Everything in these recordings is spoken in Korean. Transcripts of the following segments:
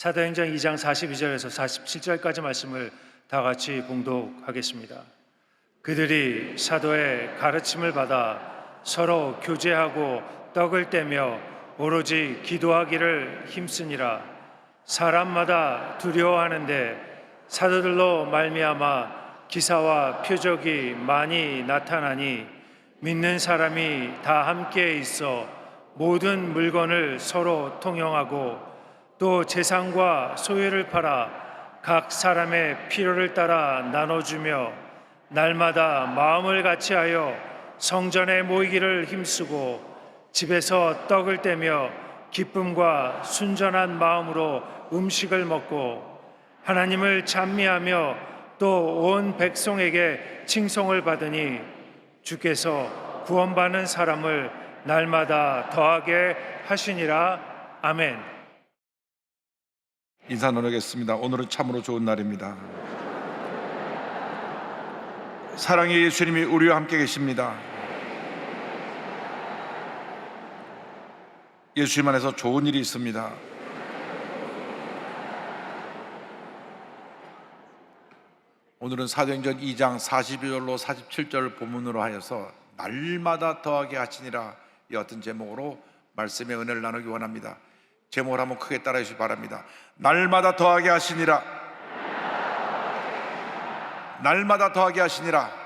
사도행전 2장 42절에서 47절까지 말씀을 다 같이 봉독하겠습니다. 그들이 사도의 가르침을 받아 서로 교제하고 떡을 떼며 오로지 기도하기를 힘쓰니라. 사람마다 두려워하는데 사도들로 말미암아 기사와 표적이 많이 나타나니 믿는 사람이 다 함께 있어 모든 물건을 서로 통용하고 또 재산과 소유를 팔아 각 사람의 필요를 따라 나눠주며 날마다 마음을 같이하여 성전에 모이기를 힘쓰고 집에서 떡을 떼며 기쁨과 순전한 마음으로 음식을 먹고 하나님을 찬미하며 또 온 백성에게 칭송을 받으니 주께서 구원받는 사람을 날마다 더하게 하시니라. 아멘. 인사 나누겠습니다. 오늘은 참으로 좋은 날입니다. 사랑의 예수님이 우리와 함께 계십니다. 예수님 안에서 좋은 일이 있습니다. 오늘은 사도행전 2장 42절로 47절 본문으로 하여서 날마다 더하게 하시니라, 이 어떤 제목으로 말씀의 은혜를 나누기 원합니다. 제목을 한번 크게 따라해 주시기 바랍니다. 날마다 더하게 하시니라. 날마다 더하게 하시니라.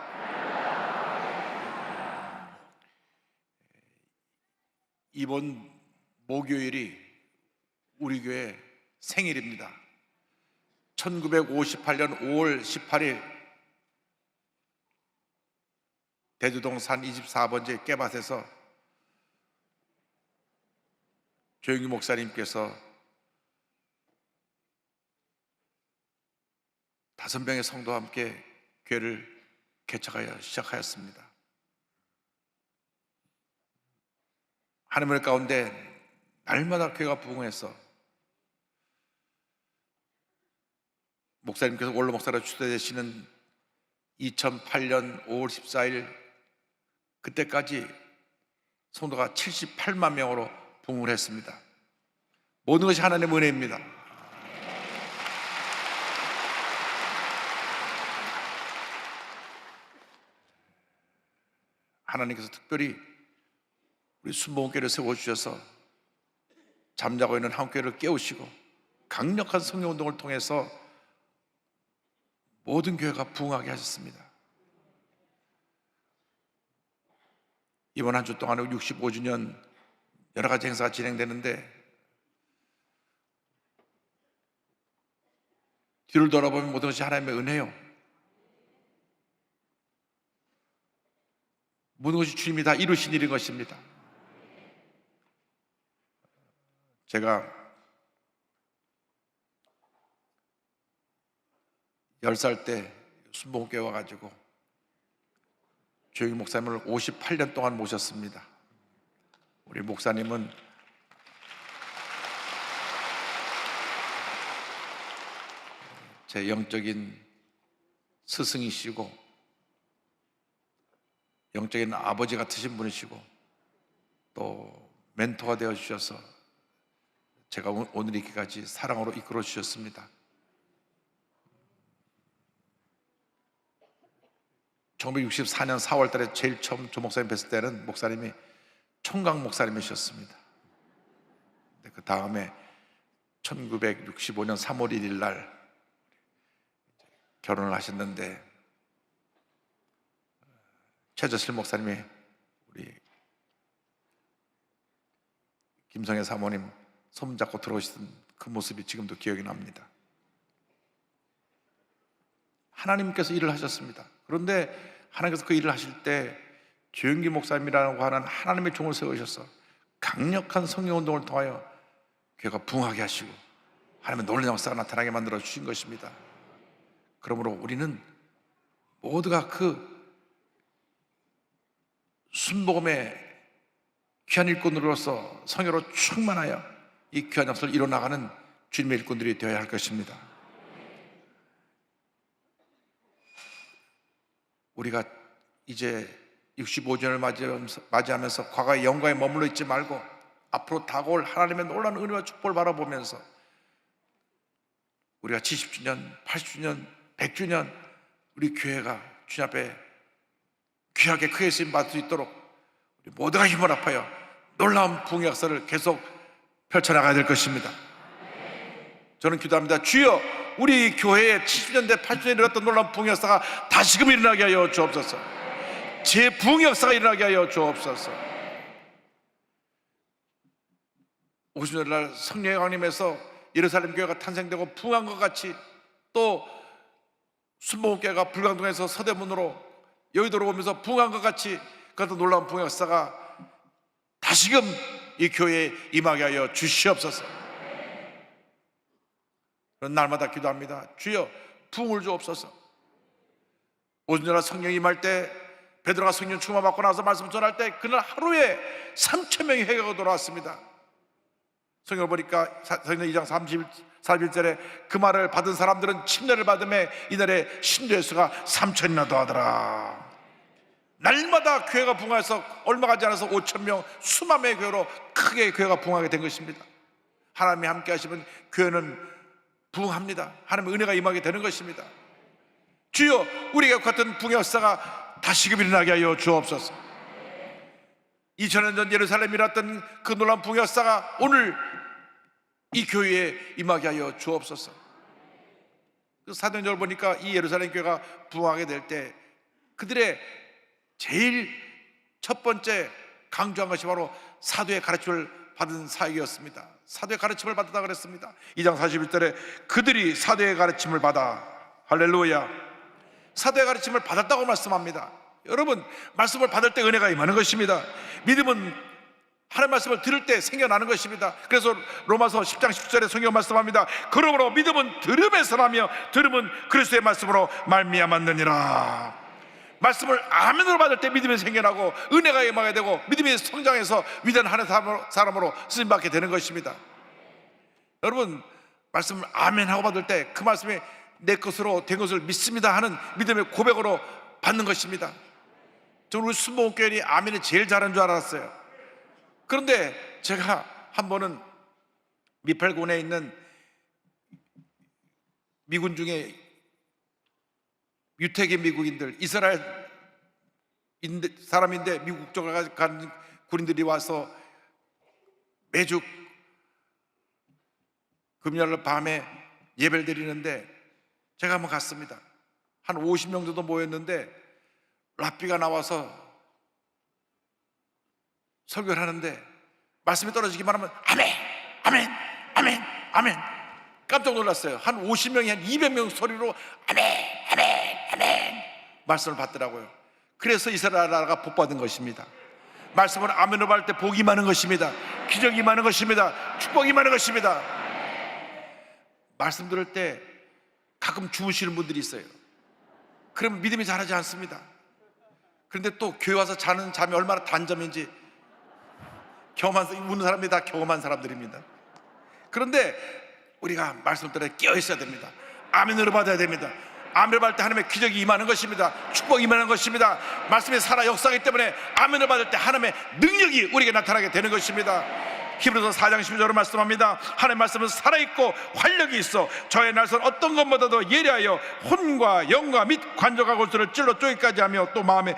이번 목요일이 우리 교회 생일입니다. 1958년 5월 18일 대두동산 24번지 깨밭에서 조영기 목사님께서 5명의 성도와 함께 교회를 개척하여 시작하였습니다. 하나님의 가운데 날마다 교회가 부흥해서 목사님께서 원로 목사로 추대되시는 2008년 5월 14일 그때까지 성도가 78만 명으로 부흥을 했습니다. 모든 것이 하나님의 은혜입니다. 하나님께서 특별히 우리 순복음교회를 세워주셔서 잠자고 있는 한국교회를 깨우시고 강력한 성령운동을 통해서 모든 교회가 부흥하게 하셨습니다. 이번 한 주 동안에 65주년 여러 가지 행사가 진행되는데 뒤를 돌아보면 모든 것이 하나님의 은혜요. 모든 것이 주님이 다 이루신 일인 것입니다. 제가 10살 때 순복음교회 와가지고 조영기 목사님을 58년 동안 모셨습니다. 우리 목사님은 제 영적인 스승이시고 영적인 아버지 같으신 분이시고 또 멘토가 되어 주셔서 제가 오늘 이렇게까지 사랑으로 이끌어 주셨습니다. 1964년 4월 달에 제일 처음 조 목사님 뵀을 때는 목사님이 총각 목사님이셨습니다. 그 다음에 1965년 3월 1일 날 결혼을 하셨는데 최저실 목사님이 우리 김성애 사모님 손잡고 들어오시던 그 모습이 지금도 기억이 납니다. 하나님께서 일을 하셨습니다. 그런데 하나님께서 그 일을 하실 때 조영기 목사님이라고 하는 하나님의 종을 세우셔서 강력한 성령운동을 통하여 교회가 부흥하게 하시고 하나님의 놀라운 역사가 나타나게 만들어 주신 것입니다. 그러므로 우리는 모두가 그 순복음의 귀한 일꾼으로서 성령으로 충만하여 이 귀한 역사를 이뤄나가는 주님의 일꾼들이 되어야 할 것입니다. 우리가 이제 65주년을 맞이하면서 과거의 영광에 머물러 있지 말고 앞으로 다가올 하나님의 놀라운 은혜와 축복을 바라보면서 우리가 70주년, 80주년, 100주년 우리 교회가 주님 앞에 귀하게 크게 쓰임 받을 수 있도록 우리 모두가 힘을 합하여 놀라운 부흥의 역사를 계속 펼쳐나가야 될 것입니다. 저는 기도합니다. 주여, 우리 교회에 70년대, 80년대 일어났던 놀라운 부흥의 역사가 다시금 일어나게 하여 주옵소서. 재부흥의 역사가 일어나게 하여 주옵소서. 50년 날 성령의 강림에서 예루살렘 교회가 탄생되고 부흥한 것 같이 또 순복음교회가 불광동에서 서대문으로 여의도로 오면서 부흥한 것 같이 그것도 놀라운 부흥의 역사가 다시금 이 교회에 임하게 하여 주시옵소서. 그런 날마다 기도합니다. 주여, 부흥을 주옵소서. 오순절날 성령이 임할 때 베드로가 성령 충만 받고 나서 말씀 전할 때 그날 하루에 3,000명이 회개가 돌아왔습니다. 성경을 보니까 성경 2장 41절에 그 말을 받은 사람들은 침례를 받음에 이날에 신도의 수가 3,000이나 더하더라. 날마다 교회가 부흥해서 얼마 가지 않아서 5,000명 수만 명의 교회로 크게 교회가 부흥하게 된 것입니다. 하나님이 함께 하시면 교회는 부흥합니다. 하나님의 은혜가 임하게 되는 것입니다. 주여, 우리가 같은 부흥의 역사가 다시금 일어나게 하여 주옵소서. 2000년 전 예루살렘에 일어났던 그 놀라운 부흥의 역사가 오늘 이 교회에 임하게 하여 주옵소서. 그 사도행전을 보니까 이 예루살렘 교회가 부흥하게 될 때 그들의 제일 첫 번째 강조한 것이 바로 사도의 가르침을 받은 사역이었습니다. 사도의 가르침을 받았다 그랬습니다. 2장 41절에 그들이 사도의 가르침을 받아, 할렐루야, 사도의 가르침을 받았다고 말씀합니다. 여러분, 말씀을 받을 때 은혜가 임하는 것입니다. 믿음은 하나님의 말씀을 들을 때 생겨나는 것입니다. 그래서 로마서 10장 10절에 성경 말씀합니다. 그러므로 믿음은 들음에서 나며 들음은 그리스도의 말씀으로 말미암았느니라. 말씀을 아멘으로 받을 때 믿음이 생겨나고 은혜가 임하게 되고 믿음이 성장해서 위대한 하나님의 사람으로 쓰임받게 되는 것입니다. 여러분, 말씀을 아멘하고 받을 때 그 말씀이 내 것으로 된 것을 믿습니다 하는 믿음의 고백으로 받는 것입니다. 저는 우리 순복음교회이 아멘을 제일 잘하는 줄 알았어요. 그런데 제가 한 번은 미팔군에 있는 미군 중에 유태계 미국인들, 이스라엘 사람인데 미국 국적을 가진 군인들이 와서 매주 금요일 밤에 예배를 드리는데 제가 한번 갔습니다. 한 50명 정도 모였는데 랍비가 나와서 설교를 하는데 말씀이 떨어지기만 하면 아멘, 아멘, 아멘, 아멘. 깜짝 놀랐어요. 한 50명이 한 200명 소리로 아멘, 아멘, 아멘 말씀을 받더라고요. 그래서 이스라엘 나라가 복받은 것입니다. 말씀을 아멘으로 받을 때 복이 많은 것입니다. 기적이 많은 것입니다. 축복이 많은 것입니다. 말씀 들을 때 가끔 주무시는 분들이 있어요. 그러면 믿음이 자라지 않습니다. 그런데 또 교회 와서 자는 잠이 얼마나 단잠인지 경험한, 우는 사람들이 다 경험한 사람들입니다. 그런데 우리가 말씀 들을 때 깨어 있어야 됩니다. 아멘으로 받아야 됩니다. 아멘을 받을 때 하나님의 기적이 임하는 것입니다. 축복이 임하는 것입니다. 말씀이 살아 역사하기 때문에 아멘을 받을 때 하나님의 능력이 우리에게 나타나게 되는 것입니다. 히브리서 4장 12절로 말씀합니다. 하나님의 말씀은 살아있고 활력이 있어 저의 날선 어떤 것보다도 예리하여 혼과 영과 및 관절과 골수를 찔러 쪼기까지 하며 또 마음의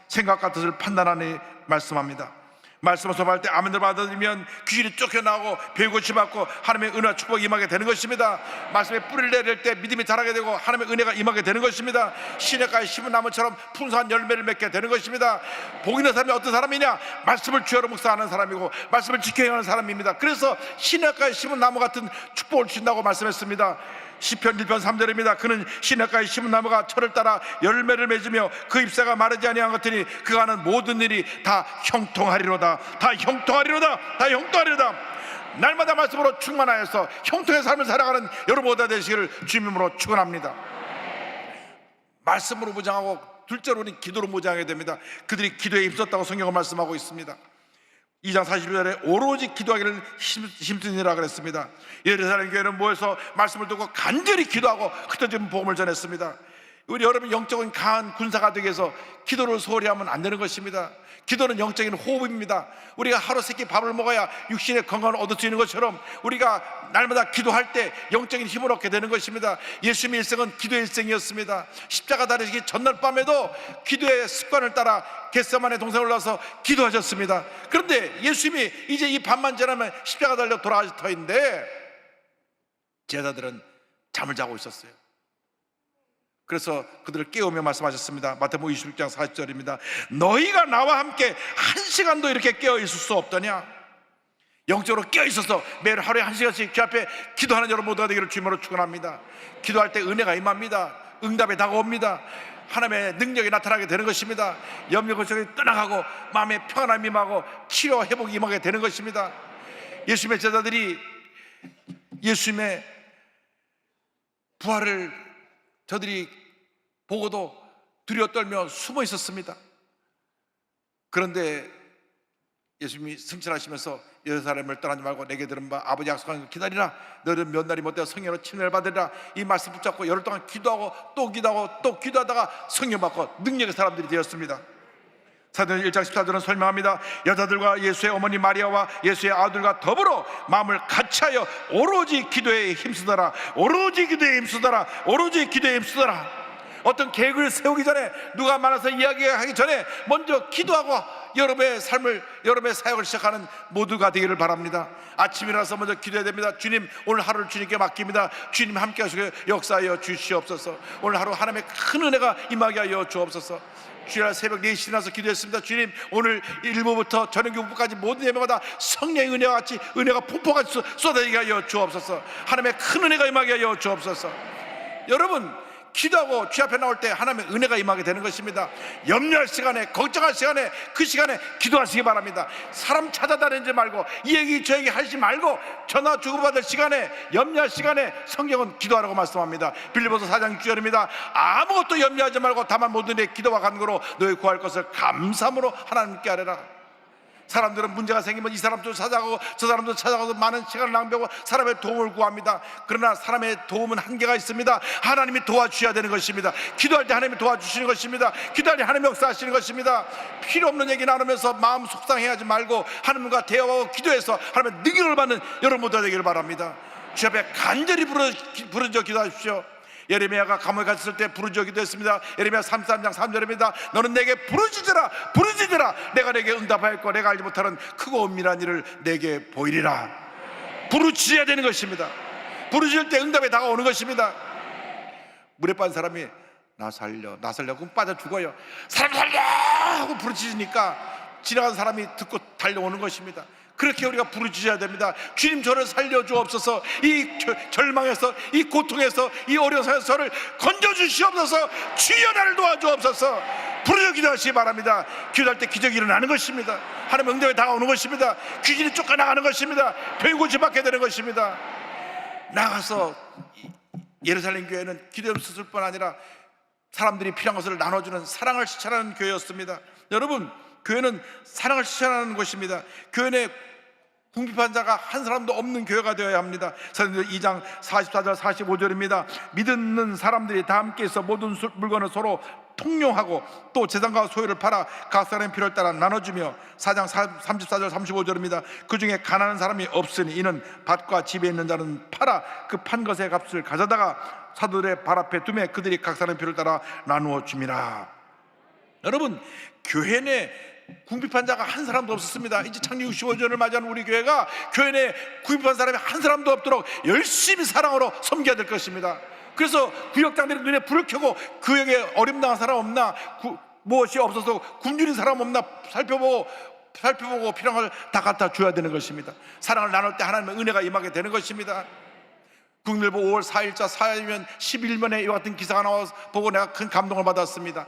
생각과 뜻을 판단하니 말씀합니다. 말씀을 소개할 때 아멘을 받으면 귀신이 쫓겨나고 배고치 받고 하나님의 은혜와 축복이 임하게 되는 것입니다. 말씀에 뿌리를 내릴 때 믿음이 자라게 되고 하나님의 은혜가 임하게 되는 것입니다. 시냇가에 심은 나무처럼 풍성한 열매를 맺게 되는 것입니다. 복 있는 사람이 어떤 사람이냐? 말씀을 주야로 묵상하는 사람이고 말씀을 지켜야 하는 사람입니다. 그래서 시냇가에 심은 나무 같은 축복을 주신다고 말씀했습니다. 시편 1편 3절입니다. 그는 시냇가에 심은 나무가 철을 따라 열매를 맺으며 그 잎사가 마르지 아니한 것 같으니 그가 하는 모든 일이 다 형통하리로다. 다 형통하리로다. 다 형통하리로다. 날마다 말씀으로 충만하여서 형통의 삶을 살아가는 여러분 모두가 되시기를 주님으로 축원합니다. 말씀으로 무장하고 둘째로는 기도로 무장하게 됩니다. 그들이 기도에 힘썼다고 성경은 말씀하고 있습니다. 2장 41절에 오로지 기도하기를 힘쓰니라 그랬습니다. 예루살렘 교회는 모여서 말씀을 듣고 간절히 기도하고 흩어진 복음을 전했습니다. 우리 여러분 영적인 강한 군사가 되기 위해서 기도를 소홀히 하면 안 되는 것입니다. 기도는 영적인 호흡입니다. 우리가 하루 세끼 밥을 먹어야 육신의 건강을 얻을 수 있는 것처럼 우리가 날마다 기도할 때 영적인 힘을 얻게 되는 것입니다. 예수님의 일생은 기도의 일생이었습니다. 십자가 달리시기 전날 밤에도 기도의 습관을 따라 겟세마네 동산에 올라와서 기도하셨습니다. 그런데 예수님이 이제 이 밤만 지나면 십자가 달려 돌아가실 터인데 제자들은 잠을 자고 있었어요. 그래서 그들을 깨우며 말씀하셨습니다. 마태복음 26장 40절입니다. 너희가 나와 함께 한 시간도 이렇게 깨어 있을 수 없더냐? 영적으로 깨어 있어서 매일 하루에 한 시간씩 주 앞에 기도하는 여러분 모두가 되기를 주님으로 축원합니다. 기도할 때 은혜가 임합니다. 응답이 다가옵니다. 하나님의 능력이 나타나게 되는 것입니다. 염려 걱정이 떠나가고 마음의 평안함이 임하고 치료 회복이 임하게 되는 것입니다. 예수님의 제자들이 예수님의 부활을 저들이 보고도 두려워 떨며 숨어 있었습니다. 그런데 예수님이 승천하시면서 예루살렘을 떠나지 말고 내게 들은 바 아버지 약속하는 걸 기다리라. 너희는 몇 날이 못되어 성령으로 침례를 받으리라. 이 말씀 붙잡고 열흘 동안 기도하고 또 기도하고 또 기도하다가 성령 받고 능력의 사람들이 되었습니다. 사도행전 1장 14절은 설명합니다. 여자들과 예수의 어머니 마리아와 예수의 아들과 더불어 마음을 같이하여 오로지 기도에 힘쓰더라. 오로지 기도에 힘쓰더라. 오로지 기도에 힘쓰더라. 어떤 계획을 세우기 전에, 누가 많아서 이야기하기 전에 먼저 기도하고 여러분의 삶을, 여러분의 사역을 시작하는 모두가 되기를 바랍니다. 아침에 일어나서 먼저 기도해야 됩니다. 주님, 오늘 하루를 주님께 맡깁니다. 주님 함께 하시고 역사하여 주시옵소서. 오늘 하루 하나님의 큰 은혜가 임하게 하여 주옵소서. 주일 새벽 4시에 일어나서 기도했습니다. 주님, 오늘 일부부터 저녁 6부까지 모든 예배마다 성령의 은혜와 같이 은혜가 폭포같이 쏟아지게 하여 주옵소서. 하나님의 큰 은혜가 임하게 하여 주옵소서. 여러분, 기도하고 주 앞에 나올 때 하나님의 은혜가 임하게 되는 것입니다. 염려할 시간에, 걱정할 시간에, 그 시간에 기도하시기 바랍니다. 사람 찾아다니지 말고, 이 얘기 저 얘기 하지 말고 전화 주고받을 시간에, 염려할 시간에 성경은 기도하라고 말씀합니다. 빌립보서 4장 6절입니다. 아무것도 염려하지 말고 다만 모든 일 기도와 간구로 너희 구할 것을 감사함으로 하나님께 아뢰라. 사람들은 문제가 생기면 이 사람도 찾아가고 저 사람도 찾아가서 많은 시간을 낭비하고 사람의 도움을 구합니다. 그러나 사람의 도움은 한계가 있습니다. 하나님이 도와주셔야 되는 것입니다. 기도할 때 하나님이 도와주시는 것입니다. 기도할 때 하나님이 역사하시는 것입니다. 필요 없는 얘기 나누면서 마음 속상해하지 말고 하나님과 대화하고 기도해서 하나님의 능력을 받는 여러분 모두가 되기를 바랍니다. 주 앞에 간절히 부르짖어 기도하십시오. 예레미야가 감옥에 갇혔을 때 부르짖어 기도했습니다. 예레미야 33장 3절입니다. 너는 내게 부르짖으라, 부르짖으라. 내가 내게 응답하였고 내가 알지 못하는 크고 은밀한 일을 내게 보이리라. 부르짖어야 되는 것입니다. 부르짖을 때 응답이 다가오는 것입니다. 물에 빠진 사람이 나 살려, 나 살려, 그럼 빠져 죽어요. 사람 살려 하고 부르짖으니까 지나간 사람이 듣고 달려오는 것입니다. 그렇게 우리가 부르짖어야 됩니다. 주님, 저를 살려주옵소서. 이 절망에서, 이 고통에서, 이 어려운 상황에서 저를 건져주시옵소서. 주여 나를 도와주옵소서. 부르짖어 기도하시기 바랍니다. 기도할 때 기적이 일어나는 것입니다. 하나님의 응답이 다가오는 것입니다. 귀신이 쫓겨나가는 것입니다. 병이 고침받게 되는 것입니다. 나가서 예루살렘 교회는 기도 없었을 뿐 아니라 사람들이 필요한 것을 나눠주는 사랑을 실천하는 교회였습니다. 여러분, 교회는 사랑을 실천하는 것입니다. 교회 내 궁핍한 자가 한 사람도 없는 교회가 되어야 합니다. 사도행전 2장 44절 45절입니다. 믿는 사람들이 다 함께 있어 모든 물건을 서로 통용하고 또 재산과 소유를 팔아 각 사람의 필요를 따라 나눠주며 4장 34절 35절입니다. 그 중에 가난한 사람이 없으니 이는 밭과 집에 있는 자는 팔아 그 판 것의 값을 가져다가 사도들의 발 앞에 두매 그들이 각 사람의 필요를 따라 나누어 줍니다. 여러분, 교회 내 궁핍한 자가 한 사람도 없었습니다. 이제 창립 65주년을 맞이하는 우리 교회가 교회 내 궁핍한 사람이 한 사람도 없도록 열심히 사랑으로 섬겨야 될 것입니다. 그래서 구역장들이 눈에 불을 켜고 구역에 어림당한 사람 없나, 무엇이 없어서 굶주린 사람 없나 살펴보고 필요한 걸 다 갖다 줘야 되는 것입니다. 사랑을 나눌 때 하나님의 은혜가 임하게 되는 것입니다. 국일보 5월 4일자 사회면 11면에 이와 같은 기사가 나와서 보고 내가 큰 감동을 받았습니다.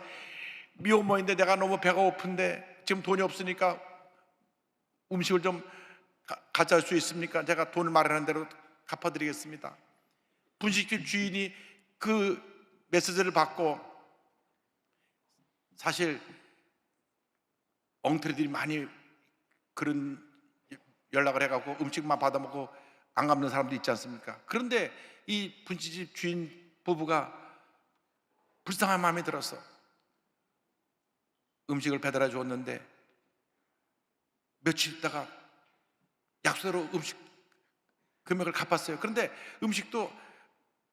미혼모인데 내가 너무 배가 고픈데 지금 돈이 없으니까 음식을 좀 같이 할 수 있습니까? 제가 돈을 마련한 대로 갚아드리겠습니다. 분식집 주인이 그 메시지를 받고, 사실 엉터리들이 많이 그런 연락을 해갖고 음식만 받아먹고 안 갚는 사람도 있지 않습니까? 그런데 이 분식집 주인 부부가 불쌍한 마음이 들어서 음식을 배달해 주었는데 며칠 있다가 약속대로 음식 금액을 갚았어요. 그런데 음식도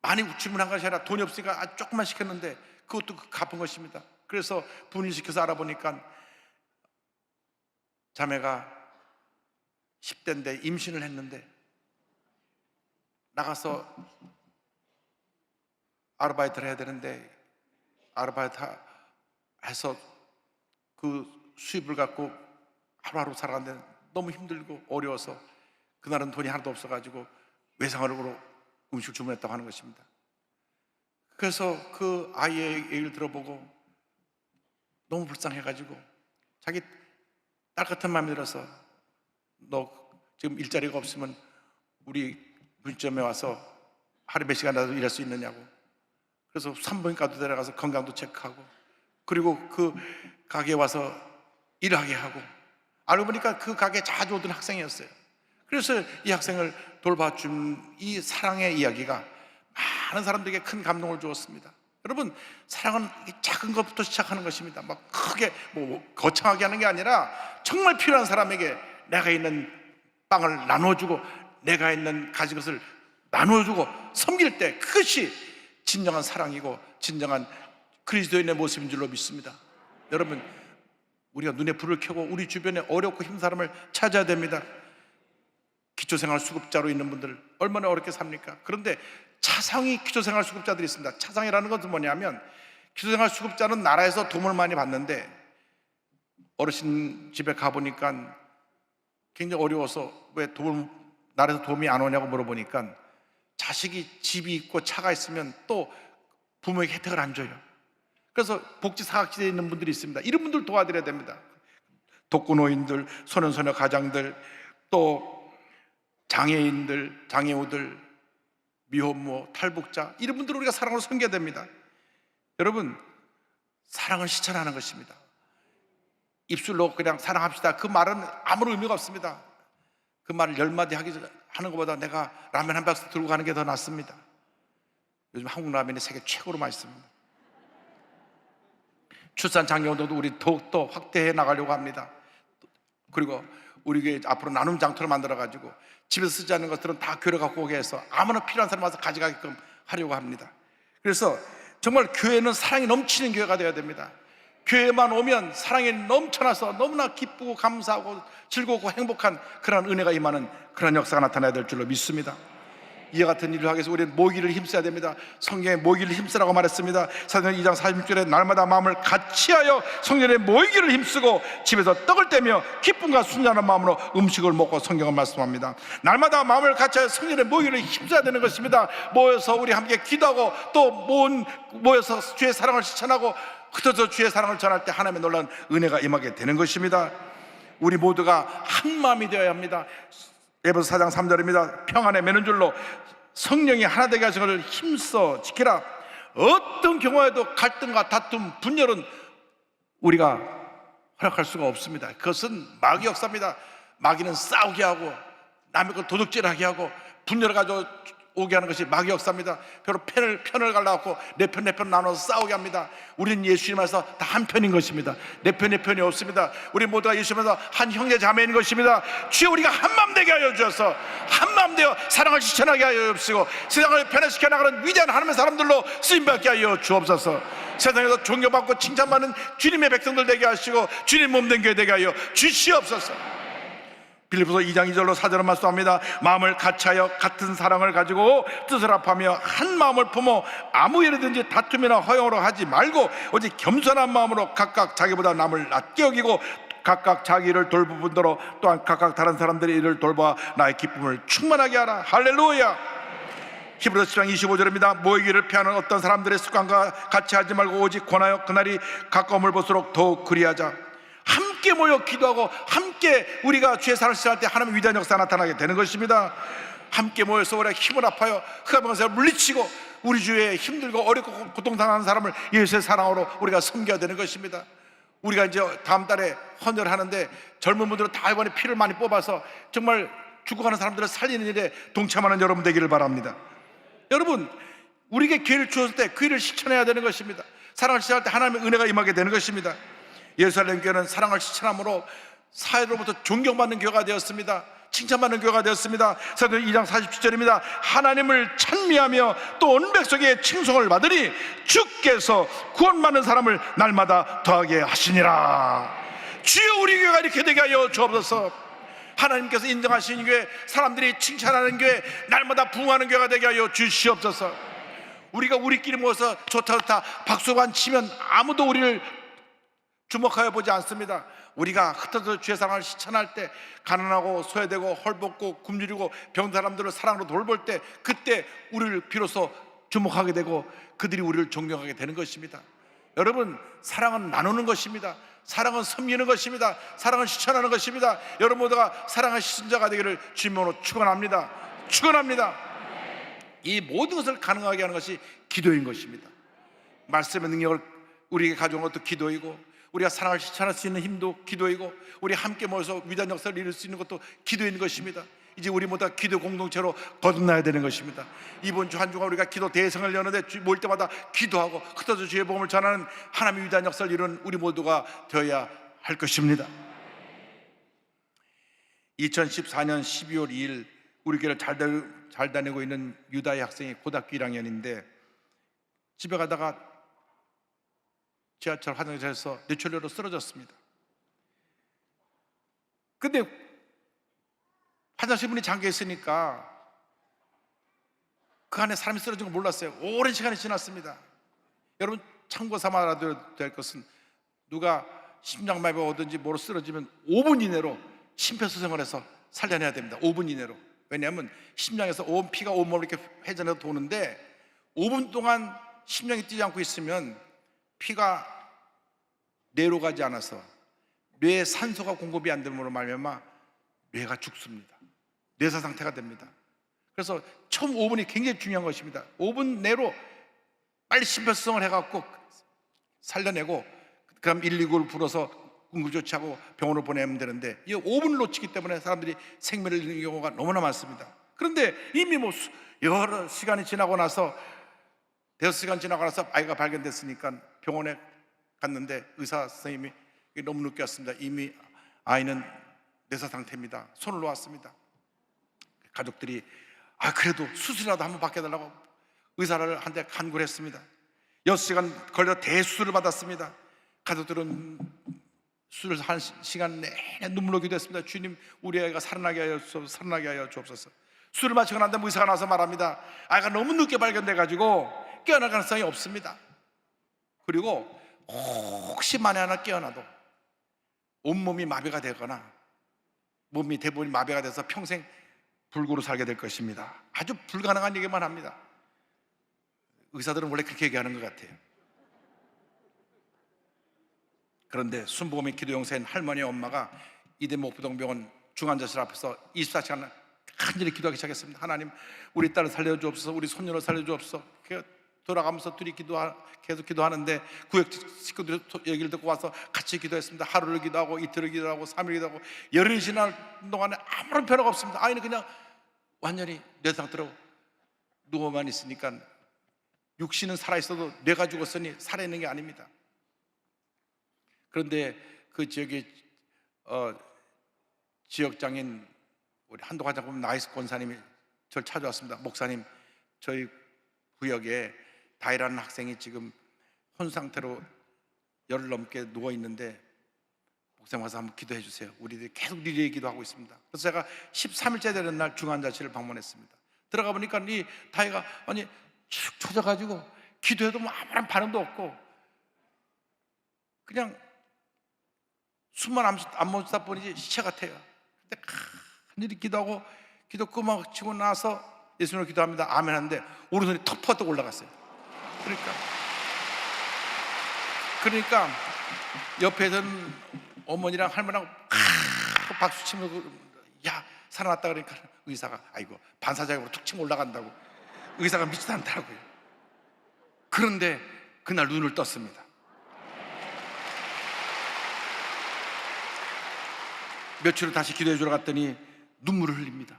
많이 주문한 것이 아니라 돈이 없으니까 아주 조금만 시켰는데 그것도 갚은 것입니다. 그래서 분을 시켜서 알아보니까 자매가 10대인데 임신을 했는데 나가서 아르바이트를 해야 되는데 아르바이트 해서 그 수입을 갖고 하루하루 살아가는데 너무 힘들고 어려워서 그날은 돈이 하나도 없어가지고 외상으로 음식을 주문했다고 하는 것입니다. 그래서 그 아이의 얘기를 들어보고 너무 불쌍해가지고 자기 딸 같은 마음이 들어서 너 지금 일자리가 없으면 우리 분점에 와서 하루에 몇 시간이라도 일할 수 있느냐고. 그래서 산부인과도 데려가서 건강도 체크하고 그리고 그 가게에 와서 일하게 하고 알고 보니까 그 가게에 자주 오던 학생이었어요. 그래서 이 학생을 돌봐준 이 사랑의 이야기가 많은 사람들에게 큰 감동을 주었습니다. 여러분, 사랑은 작은 것부터 시작하는 것입니다. 막 크게 거창하게 하는 게 아니라 정말 필요한 사람에게 내가 있는 빵을 나눠주고 내가 있는 가진 것을 나눠주고 섬길 때 그것이 진정한 사랑이고 진정한 그리스도인의 모습인 줄로 믿습니다. 여러분, 우리가 눈에 불을 켜고 우리 주변에 어렵고 힘든 사람을 찾아야 됩니다. 기초생활 수급자로 있는 분들 얼마나 어렵게 삽니까? 그런데 차상위 기초생활 수급자들이 있습니다. 차상위라는 것은 뭐냐면 기초생활 수급자는 나라에서 도움을 많이 받는데 어르신 집에 가보니까 굉장히 어려워서 왜 나라에서 도움이 안 오냐고 물어보니까 자식이 집이 있고 차가 있으면 또 부모에게 혜택을 안 줘요. 그래서 복지 사각지대에 있는 분들이 있습니다. 이런 분들 도와드려야 됩니다. 독거노인들, 소년소녀 가장들, 또 장애인들, 장애우들, 미혼모, 탈북자 이런 분들을 우리가 사랑으로 섬겨야 됩니다. 여러분, 사랑을 실천하는 것입니다. 입술로 그냥 사랑합시다 그 말은 아무런 의미가 없습니다. 그 말을 10마디 하는 것보다 내가 라면 한 박스 들고 가는 게 더 낫습니다. 요즘 한국 라면이 세계 최고로 맛있습니다. 출산 장려운동도 우리 더욱더 확대해 나가려고 합니다. 그리고 우리 교회 앞으로 나눔 장터를 만들어가지고 집에서 쓰지 않는 것들은 다 교회 갖고 오게 해서 아무나 필요한 사람 와서 가져가게끔 하려고 합니다. 그래서 정말 교회는 사랑이 넘치는 교회가 되어야 됩니다. 교회만 오면 사랑이 넘쳐나서 너무나 기쁘고 감사하고 즐겁고 행복한 그런 은혜가 임하는 그런 역사가 나타나야 될 줄로 믿습니다. 이와 같은 일을 하기 위해서 우리는 모이기를 힘써야 됩니다. 성경에 모이기를 힘쓰라고 말했습니다. 사도행 2장 46절에 날마다 마음을 같이하여 성전에 모이기를 힘쓰고 집에서 떡을 떼며 기쁨과 순전한 마음으로 음식을 먹고 성경을 말씀합니다. 날마다 마음을 같이하여 성전에 모이기를 힘써야 되는 것입니다. 모여서 우리 함께 기도하고 또 모여서 주의 사랑을 실천하고 흩어져 주의 사랑을 전할 때 하나님의 놀라운 은혜가 임하게 되는 것입니다. 우리 모두가 한 마음이 되어야 합니다. 에베소 4장 3절입니다. 평안에 매는 줄로 성령이 하나 되게 하신 것을 힘써 지키라. 어떤 경우에도 갈등과 다툼, 분열은 우리가 허락할 수가 없습니다. 그것은 마귀 역사입니다. 마귀는 싸우게 하고 남의 걸 도둑질하게 하고 분열을 가지고 오게 하는 것이 마귀 역사입니다. 별로 편을 갈라갖고 내 편 나눠서 싸우게 합니다. 우리는 예수님 안에서 다 한 편인 것입니다. 내 편이 없습니다. 우리 모두가 예수님 안에서 한 형제 자매인 것입니다. 주여, 우리가 한마음 되게 하여 주셔서 한마음 되어 사랑을 실천하게 하여 주시고 세상을 변화시켜 나가는 위대한 하나님의 사람들로 쓰임받게 하여 주옵소서. 세상에서 존경받고 칭찬받는 주님의 백성들 되게 하시고 주님 몸된 교회 되게 하여 주시옵소서. 빌립보서 2장 2절로 4절을 말씀합니다. 마음을 같이하여 같은 사랑을 가지고 뜻을 합하며 한 마음을 품어 아무 일이든지 다툼이나 허용으로 하지 말고 오직 겸손한 마음으로 각각 자기보다 남을 낮게 여기고 각각 자기를 돌볼 뿐더러 또한 각각 다른 사람들의 일을 돌봐 나의 기쁨을 충만하게 하라. 할렐루야. 히브리서 10장 25절입니다. 모이기를 피하는 어떤 사람들의 습관과 같이 하지 말고 오직 권하여 그날이 가까움을 볼수록 더욱 그리하자. 함께 모여 기도하고 함께 우리가 주의 사랑을 시작할 때 하나님의 위대한 역사가 나타나게 되는 것입니다. 함께 모여서 우리가 힘을 합하여 흑암에서 물리치고 우리 주위에 힘들고 어렵고 고통당하는 사람을 예수의 사랑으로 우리가 섬겨야 되는 것입니다. 우리가 이제 다음 달에 헌혈을 하는데 젊은 분들은 다 이번에 피를 많이 뽑아서 정말 죽어가는 사람들을 살리는 일에 동참하는 여러분 되기를 바랍니다. 여러분, 우리에게 기회를 주었을 때 그 일을 실천해야 되는 것입니다. 사랑을 실천할 때 하나님의 은혜가 임하게 되는 것입니다. 예루살렘 교회는 사랑을 실천함으로 사회로부터 존경받는 교회가 되었습니다. 칭찬받는 교회가 되었습니다. 사도행 2장 47절입니다. 하나님을 찬미하며 또 온 백성의 칭송을 받으니 주께서 구원받는 사람을 날마다 더하게 하시니라. 주여 우리 교회가 이렇게 되게 하여 주옵소서. 하나님께서 인정하시는 교회, 사람들이 칭찬하는 교회, 날마다 부흥하는 교회가 되게 하여 주시옵소서. 우리가 우리끼리 모여서 좋다 좋다 박수만 치면 아무도 우리를 주목하여 보지 않습니다. 우리가 흩어져 주의 사랑을 실천할 때, 가난하고 소외되고 헐벗고 굶주리고 병든 사람들을 사랑으로 돌볼 때, 그때 우리를 비로소 주목하게 되고 그들이 우리를 존경하게 되는 것입니다. 여러분, 사랑은 나누는 것입니다. 사랑은 섬기는 것입니다. 사랑은 실천하는 것입니다. 여러분 모두가 사랑의 시선자가 되기를 주님으로 축원합니다. 축원합니다. 이 모든 것을 가능하게 하는 것이 기도인 것입니다. 말씀의 능력을 우리에게 가져온 것도 기도이고, 우리가 사랑을 실천할 수 있는 힘도 기도이고, 우리 함께 모여서 위대한 역사를 이룰 수 있는 것도 기도인 것입니다. 이제 우리 모두 기도 공동체로 거듭나야 되는 것입니다. 이번 주 한 주간 우리가 기도 대성을 여는데 모일 때마다 기도하고 흩어져 주의 복음을 전하는 하나님의 위대한 역사를 이루는 우리 모두가 되어야 할 것입니다. 2014년 12월 2일 우리 교회를 잘 다니고 있는 유다의 학생이 고등학교 1학년인데 집에 가다가 지하철 화장실에서 뇌출혈로 쓰러졌습니다. 근데 화장실 문이 잠겨 있으니까 그 안에 사람이 쓰러진 걸 몰랐어요. 오랜 시간이 지났습니다. 여러분 참고 삼아 알아둬야 될 것은, 누가 심장마비가 오든지 뭐로 쓰러지면 5분 이내로 심폐소생을 해서 살려내야 됩니다. 5분 이내로. 왜냐하면 심장에서 피가 온몸으로 이렇게 회전해서 도는데 5분 동안 심장이 뛰지 않고 있으면 피가 뇌로 가지 않아서 뇌에 산소가 공급이 안 되므로 말미암아 뇌가 죽습니다. 뇌사 상태가 됩니다. 그래서 처음 5분이 굉장히 중요한 것입니다. 5분 내로 빨리 심폐소생을 해갖고 살려내고, 그다음 119를 불러서 응급조치하고 병원으로 보내면 되는데, 이 5분을 놓치기 때문에 사람들이 생명을 잃는 경우가 너무나 많습니다. 그런데 이미 여러 시간이 지나고 나서, 5시간 지나고 나서 아이가 발견됐으니까 병원에 갔는데 의사 선생님이 너무 늦게 왔습니다. 이미 아이는 뇌사 상태입니다. 손을 놓았습니다. 가족들이 그래도 수술이라도 한번 받게 해달라고 의사한테 간구를 했습니다. 6시간 걸려 대수술을 받았습니다. 가족들은 수술을 한 시간 내내 눈물로 기도했습니다. 주님, 우리 아이가 살아나게 하여 주옵소서. 수술을 마치고 난 다음에 의사가 나서 말합니다. 아이가 너무 늦게 발견돼가지고 깨어날 가능성이 없습니다. 그리고 혹시 만에 하나 깨어나도 온몸이 마비가 되거나 몸이 대부분이 마비가 돼서 평생 불구로 살게 될 것입니다. 아주 불가능한 얘기만 합니다. 의사들은 원래 그렇게 얘기하는 것 같아요. 그런데 순복음의 기도 용사인 할머니의 엄마가 이대모 부동병원 중환자실 앞에서 24시간 간절히 기도하기 시작했습니다. 하나님, 우리 딸을 살려주옵소서, 우리 손녀를 살려주옵소서. 돌아가면서 둘이 계속 기도하는데 구역 식구들이 얘기를 듣고 와서 같이 기도했습니다. 하루를 기도하고 이틀을 기도하고 3일 기도하고 열흘이 지난 동안에 아무런 변화가 없습니다. 아이는 그냥 완전히 뇌 상태로 누워만 있으니까, 육신은 살아있어도 뇌가 죽었으니 살아있는 게 아닙니다. 그런데 그 지역의 지역장인 우리 한동안 장군 나이스 권사님이 저를 찾아왔습니다. 목사님, 저희 구역에 다이라는 학생이 지금 혼 상태로 열흘 넘게 누워 있는데 목사님 와서 한번 기도해 주세요. 우리들이 계속 리레이 기도하고 있습니다. 그래서 제가 13일째 되는 날 중환자실을 방문했습니다. 들어가 보니까 이 다이가 축 처져가지고 기도해도 아무런 반응도 없고 그냥 숨만 안 멈추다 보니 시체 같아요. 근데 간절히 기도하고 기도 끝마치고 나서 예수님을 기도합니다. 아멘 하는데 오른손이 턱 올라갔어요. 그러니까 옆에 있던 어머니랑 할머니랑 박수 치면서 야 살아났다 그러니까 의사가 아이고 반사작용으로 툭 치면 올라간다고 의사가 믿지도 않더라고요. 그런데 그날 눈을 떴습니다. 며칠 후 다시 기도해 주러 갔더니 눈물을 흘립니다.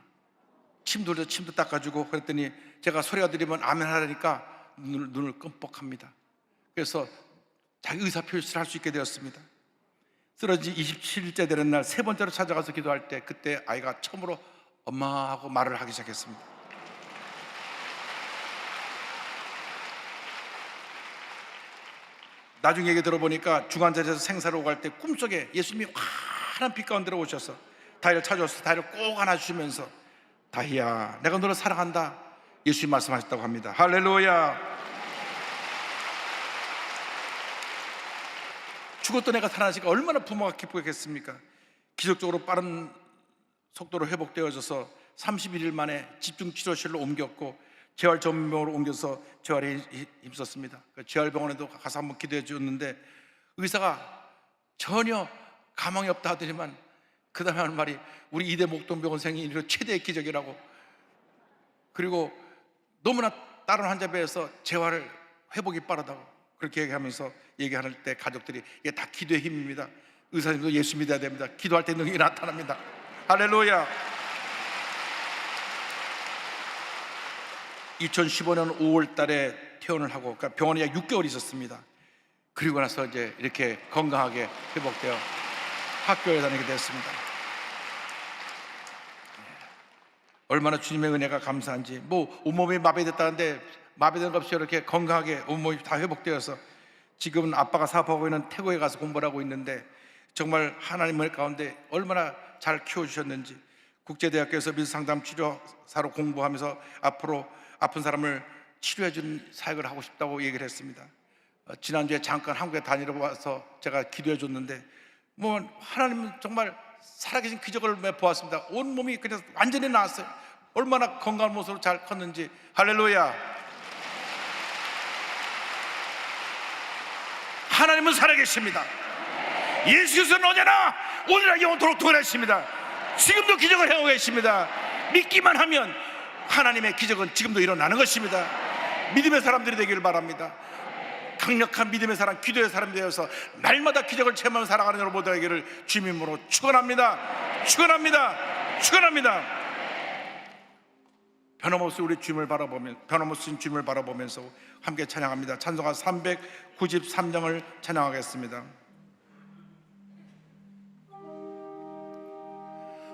침도 닦아주고 그랬더니 제가 소리가 들리면 아멘 하라니까 눈을 끔뻑합니다. 그래서 자기 의사 표시를 할 수 있게 되었습니다. 쓰러진 27일째 되는 날 세 번째로 찾아가서 기도할 때, 그때 아이가 처음으로 엄마 하고 말을 하기 시작했습니다. 나중에 얘기 들어보니까 중환자실에서 생사를 오갈 때 꿈속에 예수님이 환한 빛 가운데로 오셔서 다희를 찾아와서 다희를 꼭 안아주시면서 다희야, 내가 너를 사랑한다, 예수님 말씀하셨다고 합니다. 할렐루야. 죽었던 애가 살아나시니까 얼마나 부모가 기쁘겠습니까? 기적적으로 빠른 속도로 회복되어져서 31일 만에 집중치료실로 옮겼고 재활 전문병원으로 옮겨서 재활에 힘썼습니다. 재활병원에도 가서 한번 기도해 주었는데 의사가 전혀 가망이 없다 하더니만 그 다음에 하는 말이 우리 이대 목동병원생이 이런 최대의 기적이라고, 그리고 너무나 다른 환자에 비해서 재활을 회복이 빠르다고 그렇게 얘기하면서 얘기할 때 가족들이 이게 다 기도의 힘입니다. 의사님도 예수 믿어야 됩니다. 기도할 때 능력이 나타납니다. 할렐루야. 2015년 5월 달에 퇴원을 하고, 그러니까 병원에 약 6개월 있었습니다. 그리고 나서 이제 이렇게 건강하게 회복되어 학교에 다니게 됐습니다. 얼마나 주님의 은혜가 감사한지. 뭐 온몸이 마비됐다는데 마비된 것 없이 이렇게 건강하게 온몸이 다 회복되어서 지금은 아빠가 사업하고 있는 태국에 가서 공부를 하고 있는데 정말 하나님의 가운데 얼마나 잘 키워주셨는지, 국제대학교에서 민상담치료사로 공부하면서 앞으로 아픈 사람을 치료해주는 사역을 하고 싶다고 얘기를 했습니다. 지난주에 잠깐 한국에 다니러 와서 제가 기도해 줬는데 뭐 하나님은 정말 살아계신 기적을 보았습니다. 온몸이 그냥 완전히 나았어요. 얼마나 건강한 모습으로 잘 컸는지. 할렐루야. 하나님은 살아계십니다. 예수께서는 언제나 오늘날 영원토록 동일하십니다. 지금도 기적을 해오고 계십니다. 믿기만 하면 하나님의 기적은 지금도 일어나는 것입니다. 믿음의 사람들이 되기를 바랍니다. 강력한 믿음의 사람, 기도의 사람이 되어서 날마다 기적을 체험하며 살아가는 여러분 되기를 주님으로 축원합니다. 축원합니다. 축원합니다. 변함없이 우리 주님을 바라보면, 변함없이 주님을 바라보면서 함께 찬양합니다. 찬송가 393장을 찬양하겠습니다.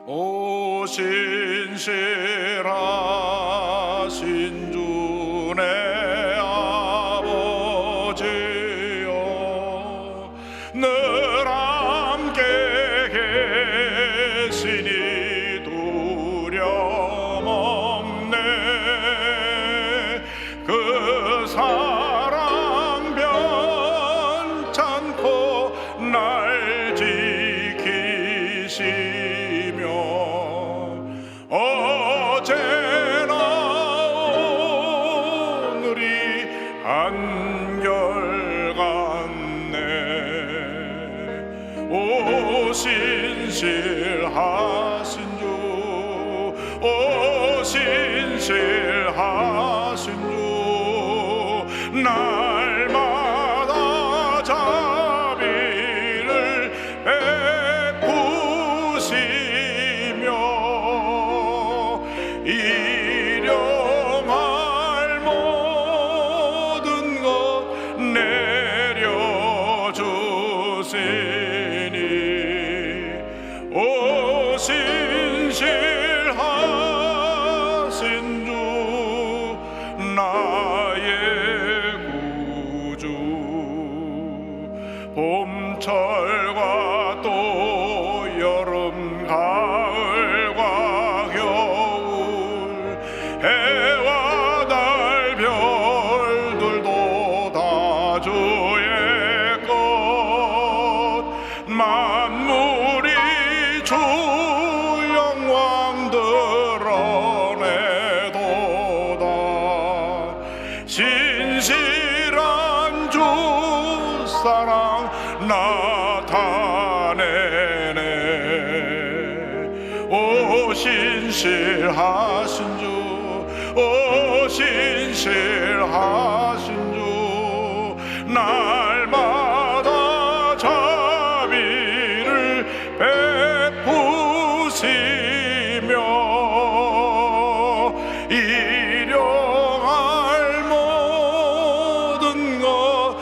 오 신실하신 주 내 아버지여, 늘 함께 계시니 두려움 없네. 그 사랑 변찮고 날 지키시며 어제나 오늘이 한결같네. 오 신실하신 주, 오 신실하신 주, 날마다 자비를 베푸시며 일용할 모든 것 내려주시니 오 신실하신 주 나의 구주. 봄철과 또 여름 가을과 겨울 해와 달 별들도 다 주의 것. 만물이 주 영광 드러내도다. 신실한 주 사랑 나타내네. 오 신실하신 주, 오 신실하신 주, 날마다 자비를 베푸시며 일용할 모든 것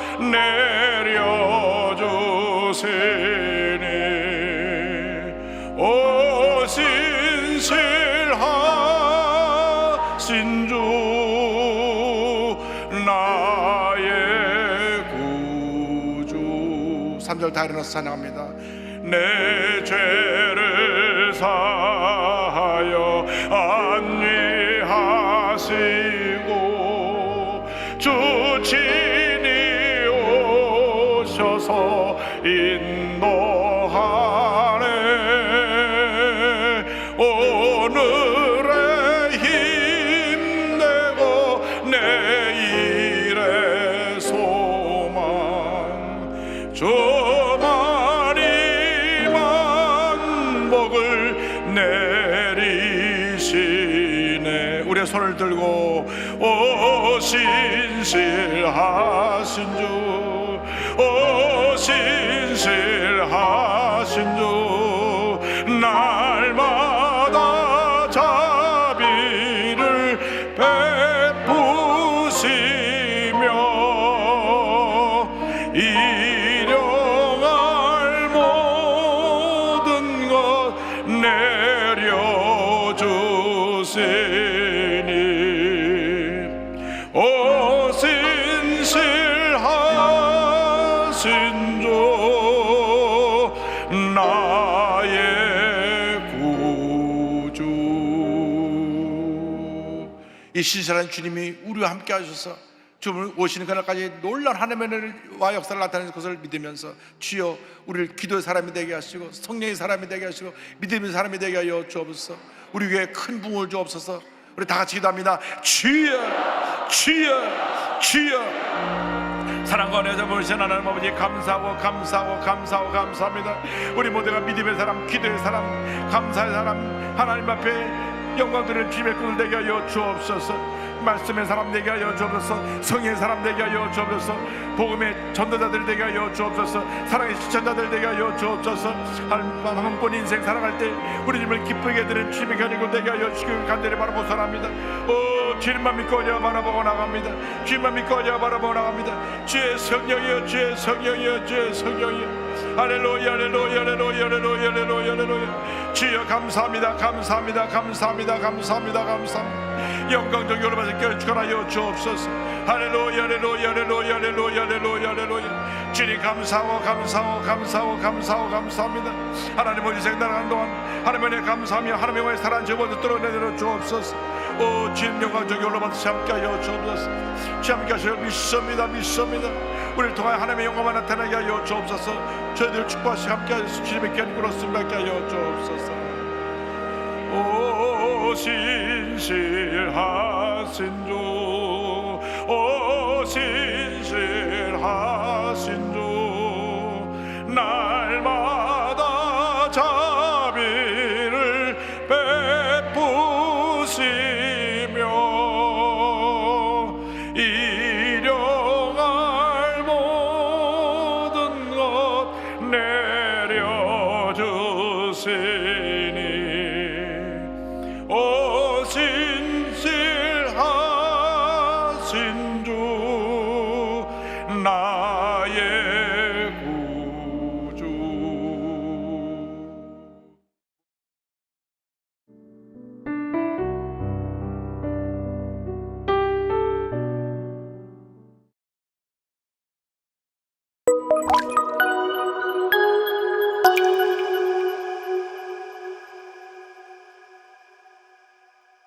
다리너서 찬양합니다. 내 죄를 사하여 안위하시고 주 친히 오셔서 인도하네. 오늘의 힘내고 내일의 소망 주만이 만복을 내리시네. 우리의 손을 들고 오 신실하신 주, 오 신실하신 주, 날마다 자비를 베푸시며 일용할 모든 것 내려주시니 오 신실하신 주, 나의 구주. 이 신실한 주님이 우리와 함께 하셔서 주님 오시는 그날까지 놀라운 하나님의 역사를 나타내는 것을 믿으면서 주여 우리를 기도의 사람이 되게 하시고 성령의 사람이 되게 하시고 믿음의 사람이 되게 하여 주옵소서. 우리 교회에 큰 부흥을 주옵소서. 우리 다 같이 기도합니다. 주여 주여 주여. 사랑과 은혜를 보이신 하나님 아버지 감사하고 감사하고 감사하고 감사합니다. 우리 모두가 믿음의 사람, 기도의 사람, 감사의 사람, 하나님 앞에 영광 드리는 주님의 꿈을 되게 하여 주옵소서. 말씀의 사람 되게 하여 주옵소서. 성의 사람 되게 하여 주옵소서. 복음의 전도자들 되게 하여 주옵소서. 사랑의 시천자들 되게 하여 주옵소서. 한 번 인생 살아갈 때 우리 주님을 기쁘게 드리는 주님의 견인군 되게 하여 주시길 간절히 바라보고 사랑합니다. 오 주님만 믿고 어려 바라보고 나갑니다. 주님만 믿고 어려 바라보고 나갑니다. 주의 성령이여 주의 성령이여 주의 성령이여. 할렐루야 할렐루야 할렐루야 할렐루야 할렐루야 할렐루야. 주여 감사합니다 감사합니다 감사합니다 감사합니다 감사합니다. 영광적 여러분을 껴주하여 주옵소서. 할렐루야 할렐루야 할렐루야 할렐루야 할렐루야 할렐루야. 주님 감사하고 감사하고 감사하고 감사하고 감사합니다. 하나님 우리 생각 나가는 동안 하나님의 감사하며 하나님의 사랑 저번에 뚫어내려 주옵소서. 오 주님 영광적 여러분을 함께하여 주옵소서. 함께 하셔 믿습니다 믿습니다. 우리를 통하여 하나님의 영광만 나타나게 하여 주옵소서. 저희들 축복하시 함께하여 주님의 견고로 쓰임받게 하여 주옵소서. 오 신실하신 주, 오 신실하신 주, 날마다 자비를 베푸시며 일용할 모든 것 내려주시